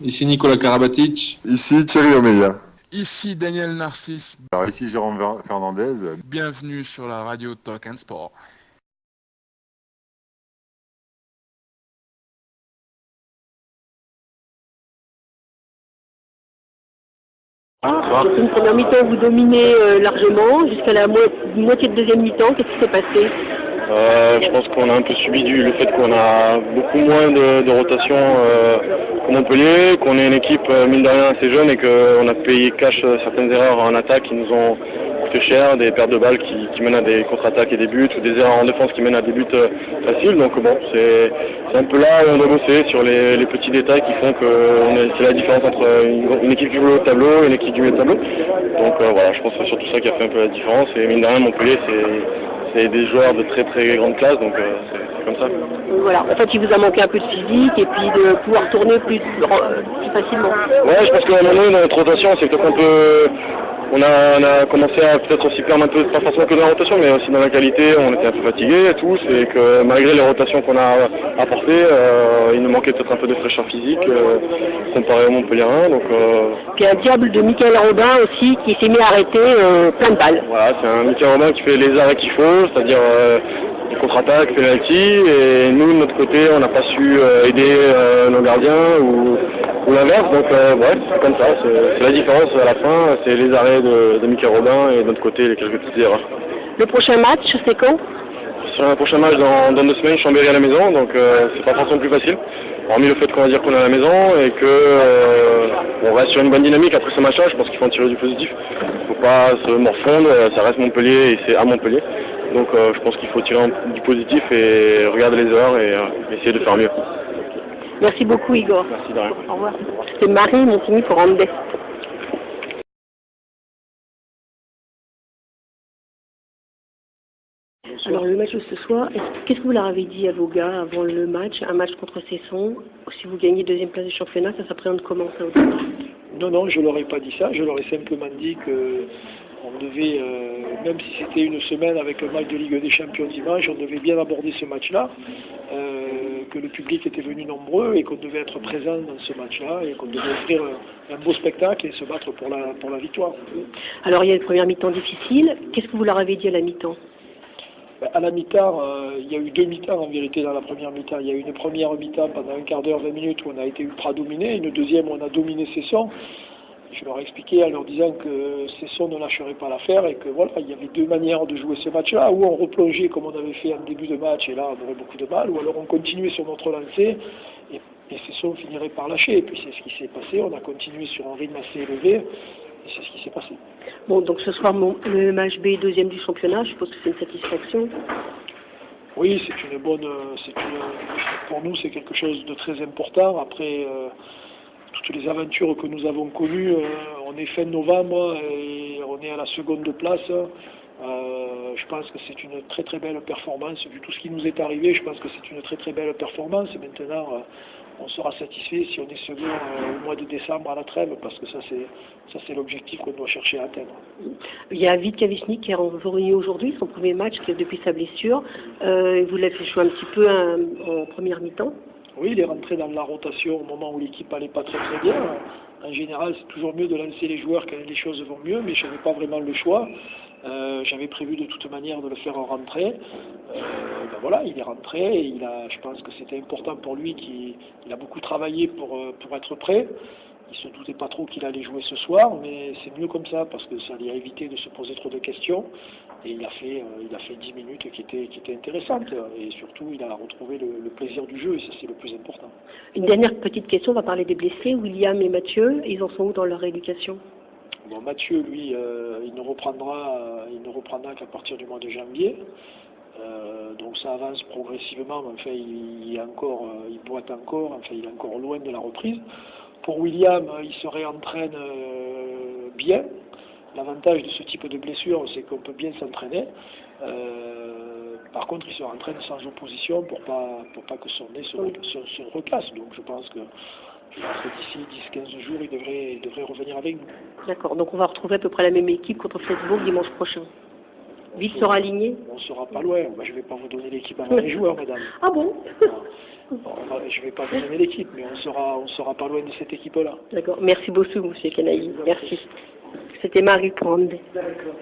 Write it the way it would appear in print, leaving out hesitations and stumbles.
Ici Nicolas Karabatic. Ici Thierry Omeya. Ici Daniel Narcisse. Alors ici Jérôme Fernandez. Bienvenue sur la radio Talk and Sport. Dans une première mi-temps, vous dominez largement jusqu'à la moitié de deuxième mi-temps. Qu'est-ce qui s'est passé? Je pense qu'on a un peu subi le fait qu'on a beaucoup moins de rotation que Montpellier, qu'on est une équipe mine de rien assez jeune et qu'on a payé cash certaines erreurs en attaque qui nous ont coûté cher, des pertes de balles qui mènent à des contre-attaques et des buts, ou des erreurs en défense qui mènent à des buts faciles. Donc bon, c'est un peu là où on doit bosser sur les petits détails qui font que c'est la différence entre une équipe qui joue au tableau et une équipe du milieu de tableau. Donc voilà, je pense que c'est surtout ça qui a fait un peu la différence. Et mine de rien, Montpellier, c'est des joueurs de très très grande classe, donc c'est comme ça. Voilà, en fait il vous a manqué un peu de physique et puis de pouvoir tourner plus facilement. Ouais, je pense qu'à un moment donné dans notre rotation, c'est peut-être un peu... On a commencé à peut-être aussi perdre un peu, pas forcément que dans la rotation, mais aussi dans la qualité, on était un peu fatigués et tous, et que malgré les rotations qu'on a apportées, il nous manquait peut-être un peu de fraîcheur physique comparé au Montpellierin. Donc, Puis un diable de Michael Robin aussi qui s'est mis à arrêter plein de balles. Voilà, c'est un Michael Robin qui fait les arrêts qu'il faut, c'est-à-dire des contre-attaques, penalty, et nous de notre côté on n'a pas su aider nos gardiens ou l'inverse, donc bref, c'est comme ça, c'est la différence à la fin, c'est les arrêts de Michael Robin et de notre côté les quelques petites erreurs. Le prochain match, c'est quand? Sur un prochain match dans 2 semaines, Chambéry à la maison, donc c'est pas forcément plus facile, hormis le fait qu'on va dire qu'on est à la maison et que on reste sur une bonne dynamique après ce match-là. Je pense qu'il faut en tirer du positif, il faut pas se morfondre, ça reste Montpellier et c'est à Montpellier, donc je pense qu'il faut tirer du positif et regarder les erreurs et essayer de faire mieux. Merci beaucoup Igor. Merci de rien. Au revoir. C'est Marie Montigny pour Andes. Alors le match de ce soir, qu'est-ce que vous leur avez dit à vos gars avant le match, un match contre Cesson? Si vous gagnez deuxième place du championnat, ça s'appréhende comment ça au départ? Non, je leur ai pas dit ça, je leur ai simplement dit que on devait, même si c'était une semaine avec un match de Ligue des Champions dimanche, on devait bien aborder ce match-là, que le public était venu nombreux et qu'on devait être présent dans ce match-là et qu'on devait offrir un beau spectacle et se battre pour la victoire. Alors il y a une première mi-temps difficile, qu'est-ce que vous leur avez dit à la mi-temps? À la mi-temps, il y a eu 2 mi-temps en vérité dans la première mi-temps. Il y a eu une première mi-temps pendant un quart d'heure, 20 minutes où on a été ultra dominé, une deuxième où on a dominé Cesson. Je leur ai expliqué en leur disant que Cesson ne lâcherait pas l'affaire et que voilà, il y avait 2 manières de jouer ce match-là, où on replongeait comme on avait fait en début de match et là on aurait beaucoup de mal, ou alors on continuait sur notre lancée et Cesson finirait par lâcher. Et puis c'est ce qui s'est passé, on a continué sur un rythme assez élevé et c'est ce qui s'est passé. Bon, donc ce soir le match B, deuxième du championnat, je suppose que c'est une satisfaction. Oui, pour nous c'est quelque chose de très important. Après toutes les aventures que nous avons connues, on est fin novembre et on est à la seconde place. Je pense que c'est une très très belle performance. Vu tout ce qui nous est arrivé, je pense que c'est une très très belle performance. Maintenant, on sera satisfait si on est second au mois de décembre à la trêve, parce que ça c'est l'objectif qu'on doit chercher à atteindre. Il y a Vít Kavicník qui est revenu aujourd'hui, son premier match depuis sa blessure. Vous l'avez fait jouer un petit peu en première mi-temps. Oui, il est rentré dans la rotation au moment où l'équipe allait pas très très bien. En général, c'est toujours mieux de lancer les joueurs quand les choses vont mieux, mais je n'avais pas vraiment le choix. J'avais prévu de toute manière de le faire rentrer. Voilà, il est rentré et je pense que c'était important pour lui qu'il a beaucoup travaillé pour être prêt. Il se doutait pas trop qu'il allait jouer ce soir, mais c'est mieux comme ça parce que ça lui a évité de se poser trop de questions. Et il a fait 10 minutes qui étaient intéressantes et surtout il a retrouvé le plaisir du jeu et ça c'est le plus important. Une dernière petite question, on va parler des blessés. William et Mathieu, ils en sont où dans leur rééducation? Bon, Mathieu, lui, il ne reprendra qu'à partir du mois de janvier. Donc ça avance progressivement, mais enfin il boite encore, enfin il est encore loin de la reprise. Pour William, il se réentraîne bien. L'avantage de ce type de blessure, c'est qu'on peut bien s'entraîner. Par contre, il se rentraîne sans opposition pour pas que son nez se recasse. Donc je pense que d'ici 10-15 jours, il devrait revenir avec nous. D'accord, donc on va retrouver à peu près la même équipe contre Fribourg dimanche prochain. Ville sera aligné? On sera pas loin. Je ne vais pas vous donner l'équipe avant les joueurs, madame. Ah bon? Je ne vais pas vous donner l'équipe, mais on sera pas loin de cette équipe-là. D'accord. Merci beaucoup, monsieur Canaille. Merci. C'était Marie Prande. D'accord.